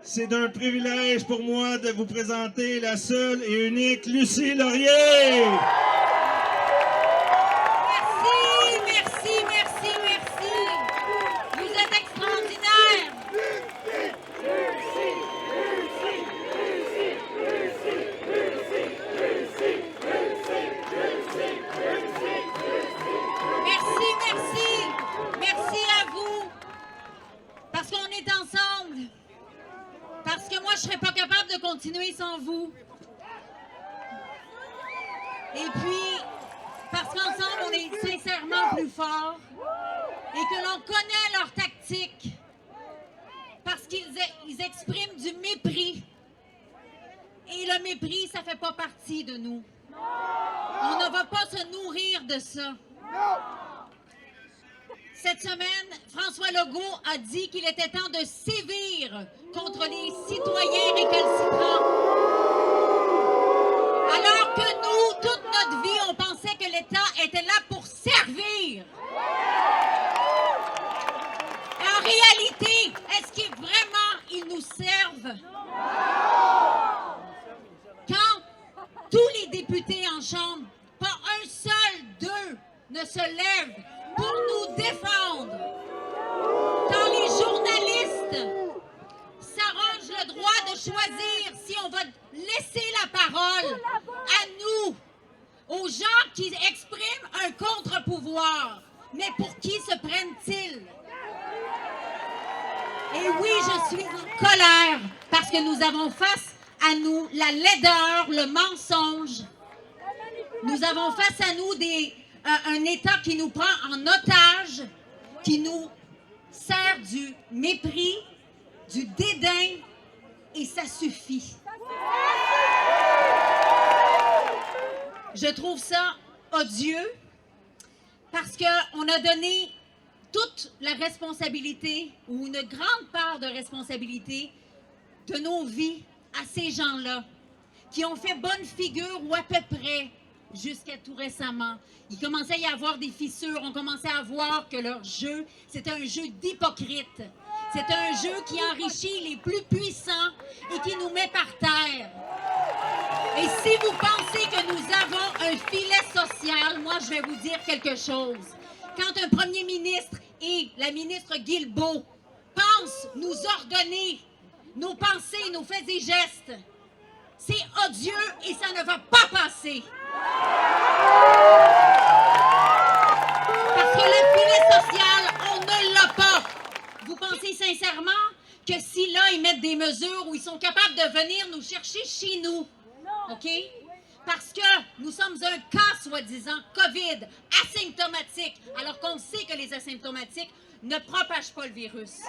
C'est un privilège pour moi de vous présenter la seule et unique Lucie Laurier. Merci, merci, merci, merci. Vous êtes extraordinaires. Merci, merci. Merci à vous. Parce qu'on est ensemble. Parce que moi, je ne serais pas capable de continuer sans vous. Et puis, parce qu'ensemble, on est sincèrement plus forts et que l'on connaît leurs tactiques. Parce qu'ils expriment du mépris. Et le mépris, ça ne fait pas partie de nous. On ne va pas se nourrir de ça. Cette semaine, François Legault a dit qu'il était temps de sévir contre les citoyens récalcitrants. Alors que nous, toute notre vie, on pensait que l'État était là pour servir. En réalité, est-ce qu'ils vraiment ils nous servent? Quand tous les députés en chambre, pas un seul d'eux ne se lève pour nous défendre. Quand les journalistes s'arrogent le droit de choisir si on va laisser la parole à nous, aux gens qui expriment un contre-pouvoir. Mais pour qui se prennent-ils? Et oui, je suis en colère parce que nous avons face à nous la laideur, le mensonge. Nous avons face à nous un État qui nous prend en otage, qui nous sert du mépris, du dédain, et ça suffit. Je trouve ça odieux parce qu'on a donné toute la responsabilité ou une grande part de responsabilité de nos vies à ces gens-là qui ont fait bonne figure ou à peu près jusqu'à tout récemment. Il commençait à y avoir des fissures, on commençait à voir que leur jeu, c'était un jeu d'hypocrite. C'est un jeu qui enrichit les plus puissants et qui nous met par terre. Et si vous pensez que nous avons un filet social, moi, je vais vous dire quelque chose. Quand un premier ministre et la ministre Guilbeault pensent nous ordonner nos pensées, nos faits et gestes, c'est odieux et ça ne va pas passer. Parce que le filet social, on ne l'a pas. Vous pensez sincèrement que si là, ils mettent des mesures où ils sont capables de venir nous chercher chez nous, OK? Parce que nous sommes un cas, soi-disant, COVID, asymptomatique, alors qu'on sait que les asymptomatiques ne propagent pas le virus.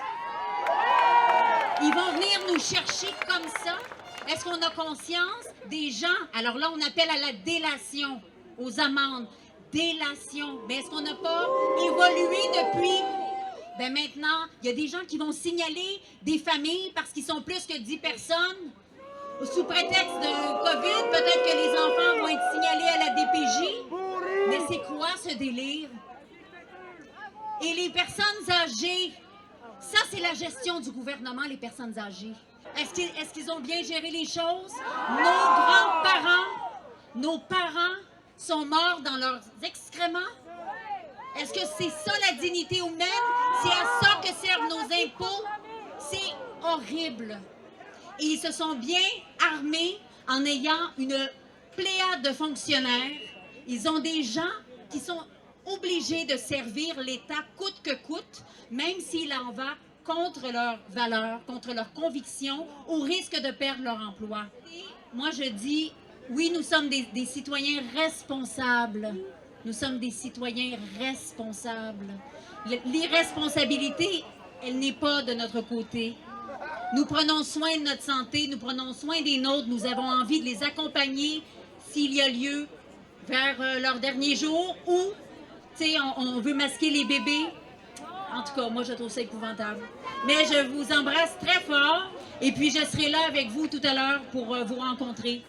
Ils vont venir nous chercher comme ça. Est-ce qu'on a conscience des gens? Alors là, on appelle à la délation, aux amendes. Délation. Mais est-ce qu'on n'a pas évolué depuis? Ben maintenant, il y a des gens qui vont signaler des familles parce qu'ils sont plus que 10 personnes. Sous prétexte de COVID, peut-être que les enfants vont être signalés à la DPJ. Mais c'est quoi ce délire? Et les personnes âgées, ça c'est la gestion du gouvernement, les personnes âgées. Est-ce qu'ils ont bien géré les choses? Nos parents sont morts dans leurs excréments? Est-ce que c'est ça la dignité humaine? C'est à ça que servent nos impôts? C'est horrible. Et ils se sont bien armés en ayant une pléiade de fonctionnaires. Ils ont des gens qui sont obligés de servir l'État coûte que coûte, même s'il en va contre leurs valeurs, contre leurs convictions, au risque de perdre leur emploi. Et moi, je dis, oui, nous sommes des citoyens responsables. Nous sommes des citoyens responsables. L'irresponsabilité, elle n'est pas de notre côté. Nous prenons soin de notre santé, nous prenons soin des nôtres, nous avons envie de les accompagner s'il y a lieu vers leurs derniers jours ou, tu sais, on veut masquer les bébés. En tout cas, moi, je trouve ça épouvantable. Mais je vous embrasse très fort et puis je serai là avec vous tout à l'heure pour vous rencontrer.